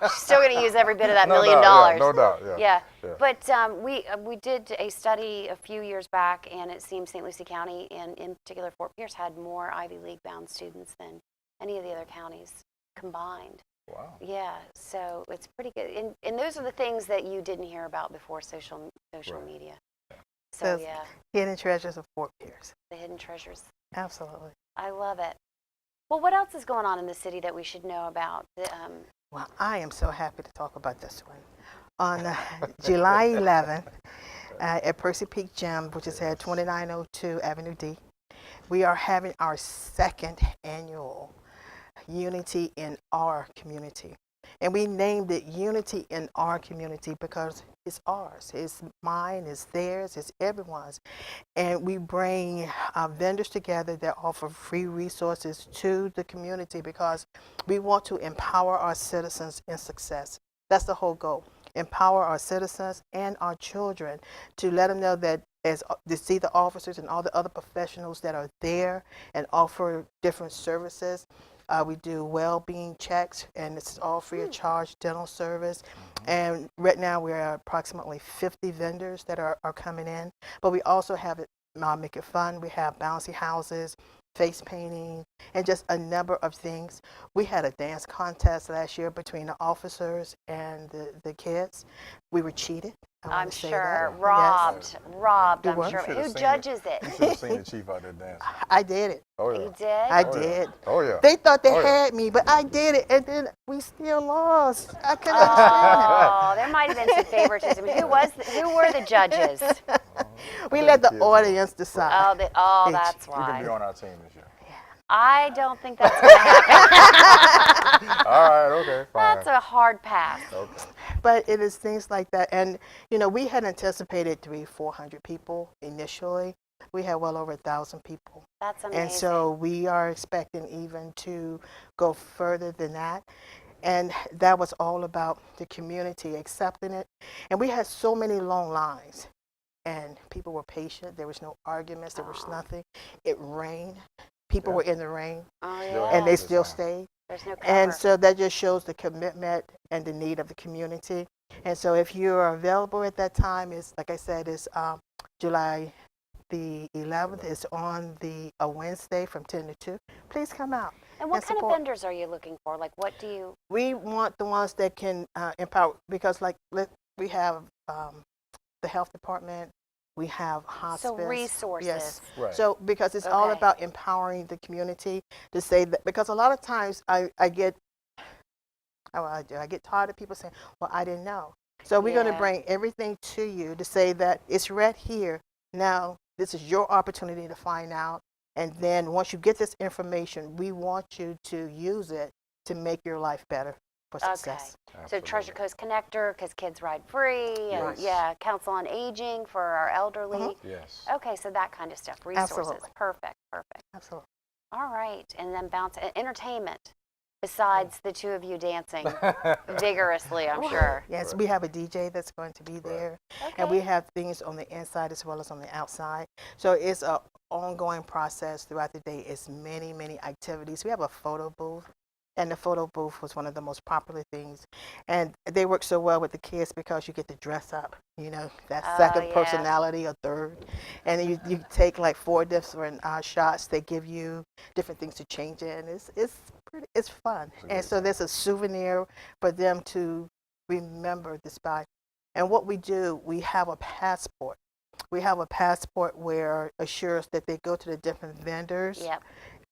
She's still going to use every bit of that $1 million. Yeah, no doubt. Yeah. But we did a study a few years back, and it seems St. Lucie County, and in particular Fort Pierce, had more Ivy League bound students than any of the other counties combined. Wow. Yeah, so it's pretty good. And those are the things that you didn't hear about before social media. So yeah. Hidden treasures of Fort Pierce. The hidden treasures. Absolutely. I love it. Well, what else is going on in the city that we should know about? Well, I am so happy to talk about this one. On July 11th, at Percy Peak Gym, which is at 2902 Avenue D, we are having our second annual Unity in Our Community. And we named it Unity in Our Community because it's ours. It's mine, it's theirs, it's everyone's. And we bring vendors together that offer free resources to the community because we want to empower our citizens in success. That's the whole goal. Empower our citizens and our children to let them know that as to see the officers and all the other professionals that are there and offer different services. We do well-being checks, and it's all free of charge dental service. And right now we're at approximately 50 vendors that are coming in. But we also have it Make It Fun. We have bouncy houses, face painting, and just a number of things. We had a dance contest last year between the officers and the kids. We were cheated. I'm sure. Robbed. I'm sure. Who judges it? You should have seen the chief out there dancing. I did it. Oh, yeah. You did? I did. Oh, yeah. They thought they had me, but I did it, and then we still lost. I couldn't understand it. Oh, there might have been some favoritism. Who were the judges? We let the audience decide. That's You can why. be on our team this year. I don't think that's going to happen. All right, okay, fine. That's a hard pass. Okay. But it is things like that. And, we had anticipated 300-400 people initially. We had well over 1,000 people. That's amazing. And so we are expecting even to go further than that. And that was all about the community accepting it. And we had so many long lines. And people were patient. There was no arguments. There was nothing. It rained. People were in the rain. Oh, yeah. And they still stayed. There's no cover. And so that just shows the commitment and the need of the community. And so if you are available at that time, it's like I said, it's July the 11th. It's on a Wednesday from 10 to 2. Please come out. And what kind of vendors are you looking for? Like, what do you? We want the ones that can empower, because we have the health department. We have hospice. So resources. Yes. Right. So because it's all about empowering the community to say that, because a lot of times I get tired of people saying, well, I didn't know. So we're going to bring everything to you to say that it's right here. Now, this is your opportunity to find out. And then once you get this information, we want you to use it to make your life better for success. Okay. So Treasure Coast Connector, because kids ride free, and Council on Aging for our elderly. Yes. Okay, so that kind of stuff. Resources. Absolutely. Perfect. Absolutely. All right, and then entertainment. Besides the two of you dancing vigorously, I'm sure. Yes, we have a DJ that's going to be there, and we have things on the inside as well as on the outside. So it's an ongoing process throughout the day. It's many, many activities. We have a photo booth And the photo booth was one of the most popular things. And they work so well with the kids because you get to dress up, you know, that Oh, second yeah. personality or third. And then you take like 4 different shots. They give you different things to change in. It's fun. And so there's a souvenir for them to remember this by. And what we do, we have a passport. We have a passport where assures that they go to the different vendors. Yep.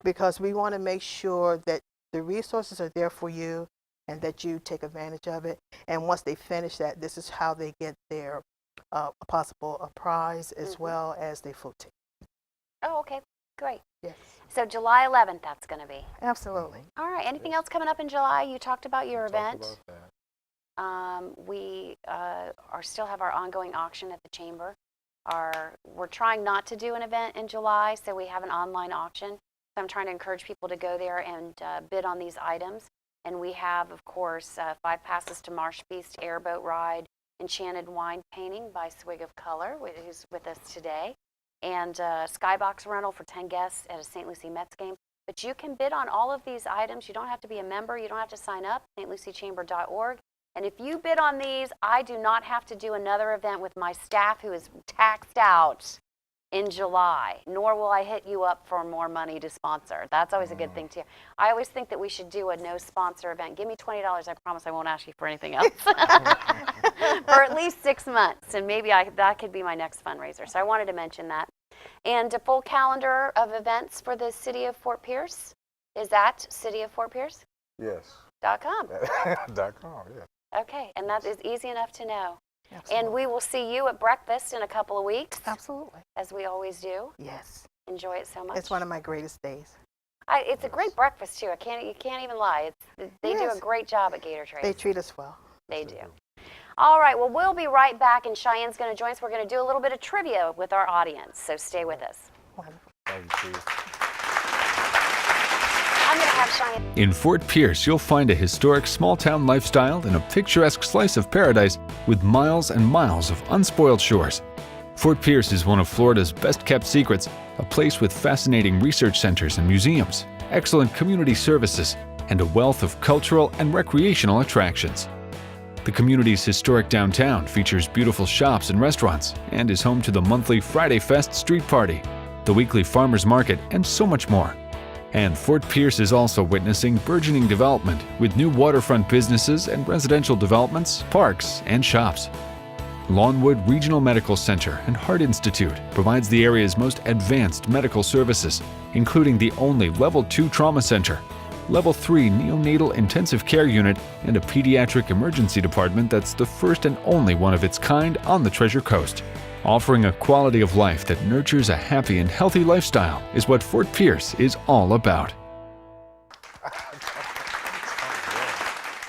Because we want to make sure that the resources are there for you and that you take advantage of it. And once they finish that, this is how they get their possible prize as well as their food ticket. Oh, okay. Great. Yes. So July 11th, that's going to be. Absolutely. All right. Anything else coming up in July? You talked about your event. Talked about that. We still have our ongoing auction at the chamber. We're trying not to do an event in July, so we have an online auction. So I'm trying to encourage people to go there and bid on these items. And we have, of course, 5 passes to Marsh Feast, Airboat Ride, Enchanted Wine Painting by Swig of Color, who's with us today, and Skybox rental for 10 guests at a St. Lucie Mets game. But you can bid on all of these items. You don't have to be a member. You don't have to sign up, stluciechamber.org. And if you bid on these, I do not have to do another event with my staff who is taxed out in July, nor will I hit you up for more money to sponsor. That's always a good thing too. I always think that we should do a no sponsor event. Give me $20, I promise I won't ask you for anything else. For at least 6 months, and maybe that could be my next fundraiser. So I wanted to mention that. And a full calendar of events for the city of Fort Pierce is at cityoffortpierce.com. Yes. .com, yes. Okay, and that is easy enough to know. Absolutely. And we will see you at breakfast in a couple of weeks. Absolutely. As we always do. Yes. Enjoy it so much. It's one of my greatest days. It's a great breakfast too. You can't even lie. They do a great job at Gator Trace. They treat us well. They do. All right. Well, we'll be right back, and Cheyenne's going to join us. We're going to do a little bit of trivia with our audience. So stay with us. Wonderful. Thank you, Steve. I'm going to have Cheyenne. In Fort Pierce, you'll find a historic small-town lifestyle and a picturesque slice of paradise with miles and miles of unspoiled shores. Fort Pierce is one of Florida's best-kept secrets, a place with fascinating research centers and museums, excellent community services, and a wealth of cultural and recreational attractions. The community's historic downtown features beautiful shops and restaurants and is home to the monthly Friday Fest street party, the weekly farmers market, and so much more. And Fort Pierce is also witnessing burgeoning development with new waterfront businesses and residential developments, parks, and shops. Lawnwood Regional Medical Center and Heart Institute provides the area's most advanced medical services, including the only Level 2 Trauma Center, Level 3 Neonatal Intensive Care Unit, and a pediatric emergency department that's the first and only one of its kind on the Treasure Coast. Offering a quality of life that nurtures a happy and healthy lifestyle is what Fort Pierce is all about.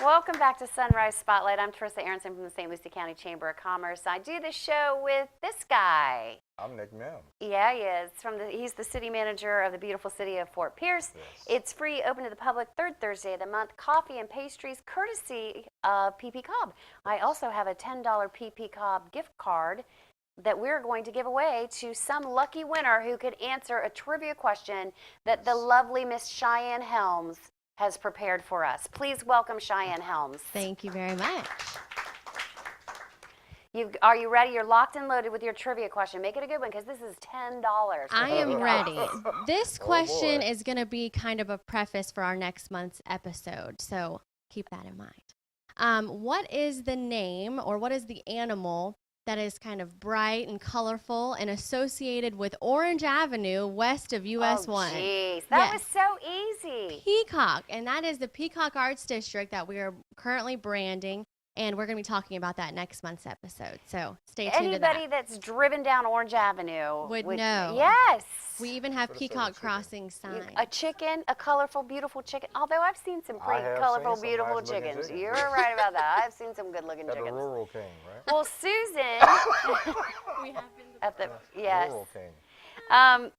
Welcome back to Sunrise Spotlight. I'm Teresa Aronson from the St. Lucie County Chamber of Commerce. I do this show with this guy. I'm Nick Mims. Yeah, he is. He's the city manager of the beautiful city of Fort Pierce. Yes. It's free, open to the public, 3rd Thursday of the month. Coffee and pastries, courtesy of PP Cobb. I also have a $10 PP Cobb gift card that we're going to give away to some lucky winner who could answer a trivia question that the lovely Miss Cheyenne Helms has prepared for us. Please welcome Cheyenne Helms. Thank you very much. Are you ready? You're locked and loaded with your trivia question. Make it a good one because this is $10. I am ready. This question boy. is going to be kind of a preface for our next month's episode, so keep that in mind. What is the name or what is the animal that is kind of bright and colorful and associated with Orange Avenue west of US 1? Oh, jeez. That was Yes. so easy. Peacock, and that is the Peacock Arts District that we are currently branding, and we're going to be talking about that next month's episode. So stay tuned to Anybody that. that's driven down Orange Avenue Would know. Yes. We even have What is that, Peacock a chicken? Crossing signs. A chicken, a colorful, beautiful chicken. Although I've seen some I pretty have colorful, seen some beautiful nice-looking chickens. chickens. You're right about that. I've seen some good-looking At the chickens. Rural King, right? Well, Susan, We have been at the yes, Rural King.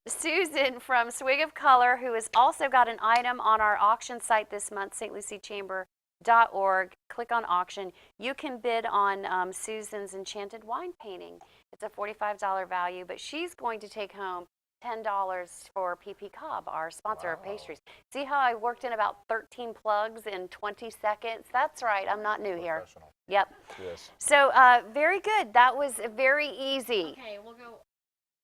Susan from Swig of Color, who has also got an item on our auction site this month, stluciechamber.org. Click on auction. You can bid on Susan's enchanted wine painting. It's a $45 value, but she's going to take home $10 for PP Cobb, our sponsor of Wow. pastries. See how I worked in about 13 plugs in 20 seconds? That's right. I'm not new here. Professional. Yep. Yes. So very good. That was very easy. Okay, we'll go.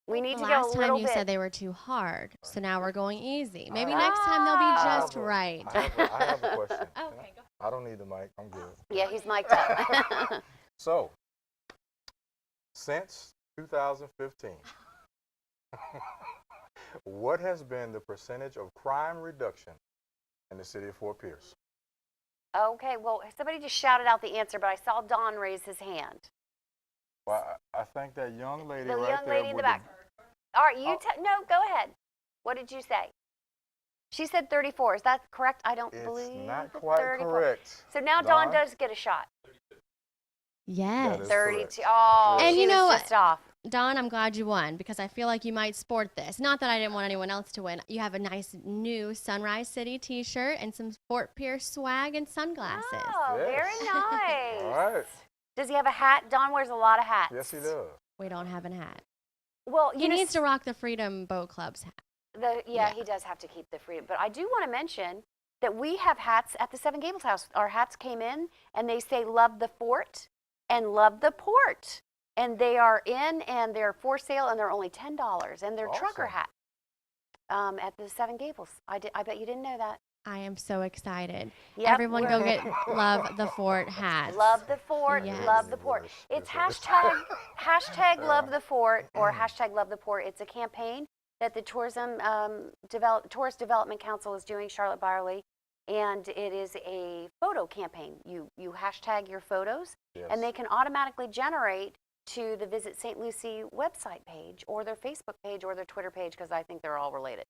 We need The to go a last time little you bit. said they were too hard, so now we're going easy. Maybe Ah. next time they'll be I just have a- right. I have a question. Okay, go. I don't need the mic. I'm good. Yeah, he's mic'd up. So, since 2015, what has been the percentage of crime reduction in the city of Fort Pierce? Okay, well, somebody just shouted out the answer, but I saw Don raise his hand. Well, I think that young lady The right young there lady in the with back. All right, you Oh. no, go ahead. What did you say? She said 34. Is that correct? I don't It's believe not it's quite 34. correct. So now Dawn Dawn? does get a shot. Yes. That is 32. correct. Oh, Yes. And she you know was what? just off. Dawn, I'm glad you won because I feel like you might sport this. Not that I didn't want anyone else to win. You have a nice new Sunrise City t-shirt and some Fort Pierce swag and sunglasses. Oh, Yes. very nice. All right. Does he have a hat? Don wears a lot of hats. Yes, he does. We don't have a hat. Well, He needs to rock the Freedom Boat Club's hat. Yeah, he does have to keep the freedom. But I do want to mention that we have hats at the Seven Gables house. Our hats came in and they say love the fort and love the port. And they are in and they're for sale and they're only $10 and they're trucker Awesome. hat at the Seven Gables. I bet you didn't know that. I am so excited. Yep, Everyone go we're- get Love the Fort hats. Love the fort, Yes. love the port. Yes, It's yes, it is. hashtag love the fort or hashtag love the port. It's a campaign that the Tourist Development Council is doing, Charlotte Byerly, and it is a photo campaign. You hashtag your photos, Yes. and they can automatically generate to the Visit St. Lucie website page or their Facebook page or their Twitter page because I think they're all related.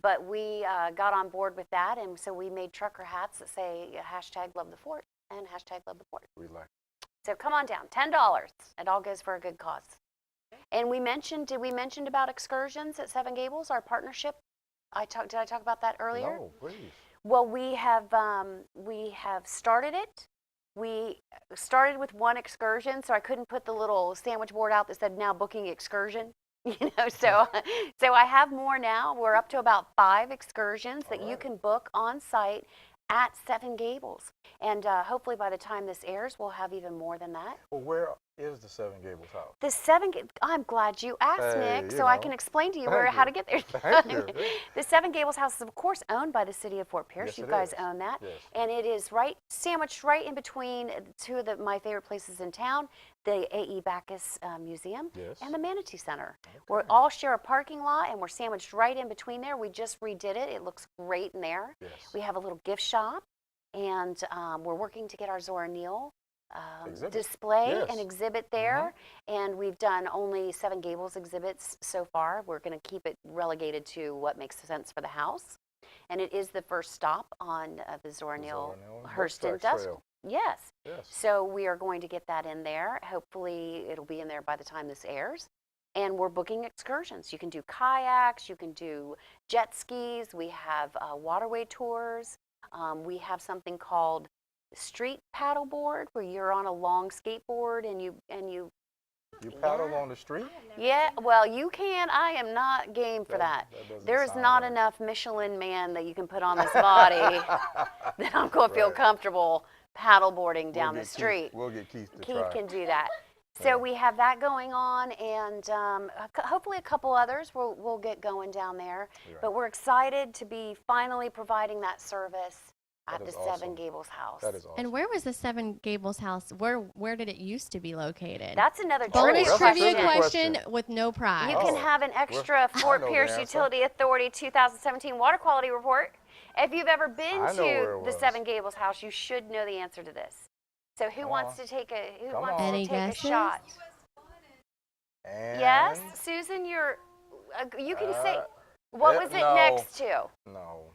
But we got on board with that, and so we made trucker hats that say hashtag love the fort and hashtag love the port. We like. So come on down, $10. It all goes for a good cause. And did we mention about excursions at Seven Gables, our partnership? Did I talk about that earlier? No, please. Well, we have started it. We started with one excursion, so I couldn't put the little sandwich board out that said now booking excursion. So I have more now. We're up to about 5 excursions that you can book on site at Seven Gables. And hopefully by the time this airs, we'll have even more than that. Well, where is the Seven Gables house? I'm glad you asked, Hey, Nick, you so I know. can explain to you Thank how you. to get there. Thank you. The Seven Gables house is, of course, owned by the city of Fort Pierce. Yes, You it guys is. own that. Yes. And it is sandwiched right in between two of my favorite places in town, the A.E. Backus Museum Yes. and the Manatee Center. Okay. We all share a parking lot, and we're sandwiched right in between there. We just redid it. It looks great in there. Yes. We have a little gift shop, and we're working to get our Zora Neale Exhibit. display Yes. and exhibit there. And we've done only Seven Gables exhibits so far. We're going to keep it relegated to what makes sense for the house. And it is the first stop on the Zora Neale Hearst Bushcraft Industrial. Trail. Yes. Yes. So we are going to get that in there. Hopefully it'll be in there by the time this airs. And we're booking excursions. You can do kayaks, you can do jet skis, we have waterway tours. We have something called street paddleboard where you're on a long skateboard and you You paddle on the street? yeah, well, you can. I am not game for that. doesn't There's sound not right. enough Michelin man that you can put on this body that I'm going to feel Right. comfortable paddleboarding We'll down the get Keith- street. We'll get Keith to Keith try. can do that. Yeah. So we have that going on, and hopefully a couple others we'll get going down there. Right. But we're excited to be finally providing that service at That the is Seven awesome. Gables house. That is awesome. And where was the Seven Gables house? Where did it used to be located? That's another Bonus that's a trivia trivia question question. with no prize. You can Oh, have an extra I Fort know the Pierce answer. Utility Authority 2017 water quality report. If you've ever been I know where to it the was. Seven Gables house, you should know the answer to this. So who Come wants on. to take a Come on. Any take guesses? a shot? And Yes, Susan, you can say Uh, what it- was it no. next to? No.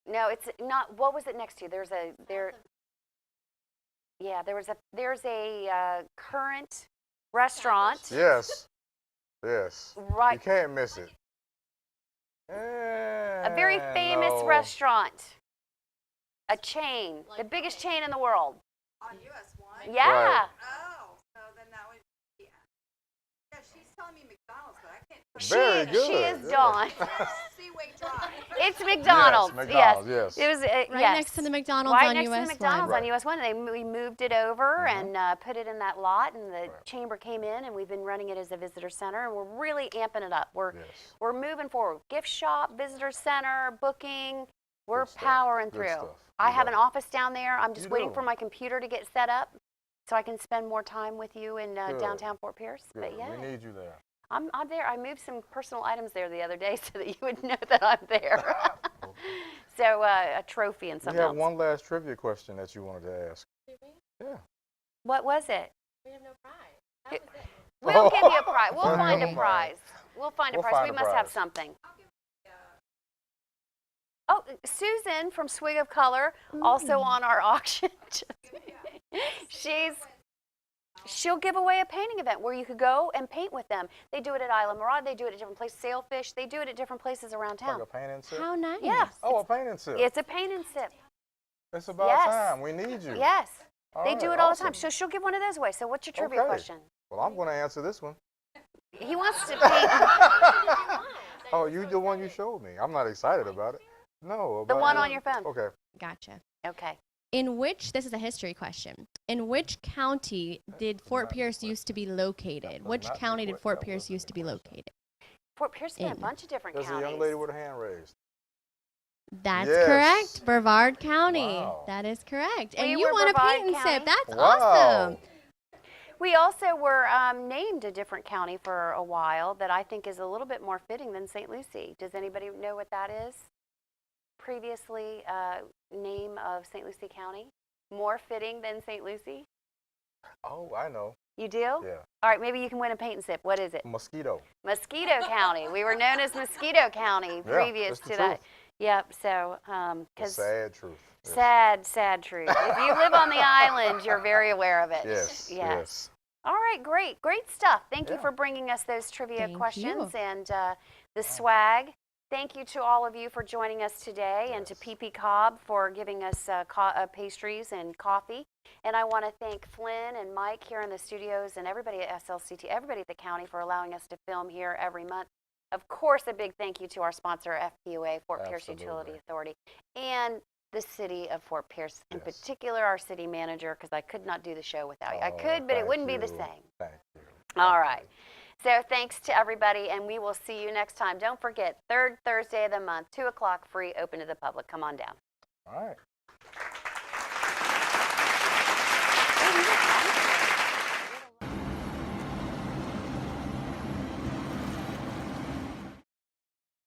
No, it's not. What was it next to? There's a current restaurant. Yes. Yes. You Right. can't miss it. A very famous no. restaurant. A chain. The biggest chain in the world. On US 1? Yeah. Oh, so then that would be. Yeah, she's telling me McDonald's, but I can't. Very good. She is yeah. Dawn. Seaway Drive. It's McDonald's. Yes, McDonald's, yes. It was Right yes. next to the McDonald's right on next US to the McDonald's 1. on US 1. We moved it over Mhm. and put it in that lot, and the Right. chamber came in, and we've been running it as a visitor center, and we're really amping it up. Yes. We're moving forward. Gift shop, visitor center, booking. We're Good stuff. powering Good through. stuff. I We have love an it. office down there. I'm just You waiting do. for my computer to get set up so I can spend more time with you in Good. downtown Fort Pierce. Good. But yeah, We need you there. I'm there. I moved some personal items there the other day so that you would know that I'm there. So a trophy and We something have else. one last trivia question that you wanted to ask. Yeah. What was it? We have no prize. That was it. We'll give you a prize. We'll Okay. find a prize. We'll find a We'll prize. find We a must have prize. something. Oh, Susan from Swig of Color, also on our auction. She'll give away a painting event where you could go and paint with them. They do it at Isla Mirage. They do it at different places. Sailfish. They do it at different places around Like town. a paint and sip? How nice. Yeah. Oh, a paint and sip. It's a paint and sip. It's about Yes. time. We need you. Yes. All They right, do it all the awesome. time. So she'll give one of those away. So what's your trivia Okay. question? Well, I'm going to answer this one. He wants to paint Oh, you the one you showed me. I'm not excited about it. No. the about one on your phone. Okay. Gotcha. Okay. This is a history question. In which county did Fort Pierce used to be located? Which county did Fort Pierce used to be located? Fort Pierce is in a In. bunch of different There's a counties. young lady with her hand raised. That's Yes. correct. Brevard County. Wow. That is correct. We And you were want a Brevard paint and County. sip. That's Wow. awesome. We also were named a different county for a while that I think is a little bit more fitting than St. Lucie. Does anybody know what that is? Previously, name of St. Lucie County? More fitting than St. Lucie? Oh, I know. You do? Yeah. All right, maybe you can win a paint and sip. What is it? Mosquito. Mosquito County. We were known as Mosquito County previous that's the to that. truth. Yep, so, The because sad truth. Yes. sad truth. If you live on the island, you're very aware of it. Yes. Yes. Yes. All right, great stuff. Thank you Yeah. for bringing us those trivia Thank questions you. and the swag. Thank you to all of you for joining us today and to Yes. PP Cobb for giving us pastries and coffee. And I want to thank Flynn and Mike here in the studios and everybody at SLCT, everybody at the county for allowing us to film here every month. Of course, a big thank you to our sponsor, FPOA, Fort Pierce Utility Absolutely. Authority, and the city of Fort Pierce, in Yes. particular our city manager, because I could not do the show without you. I Oh, could, but it thank wouldn't be the you. same. Thank you. All right. So thanks to everybody, and we will see you next time. Don't forget, third Thursday of the month, 2 o'clock, free, open to the public. Come on down. All right.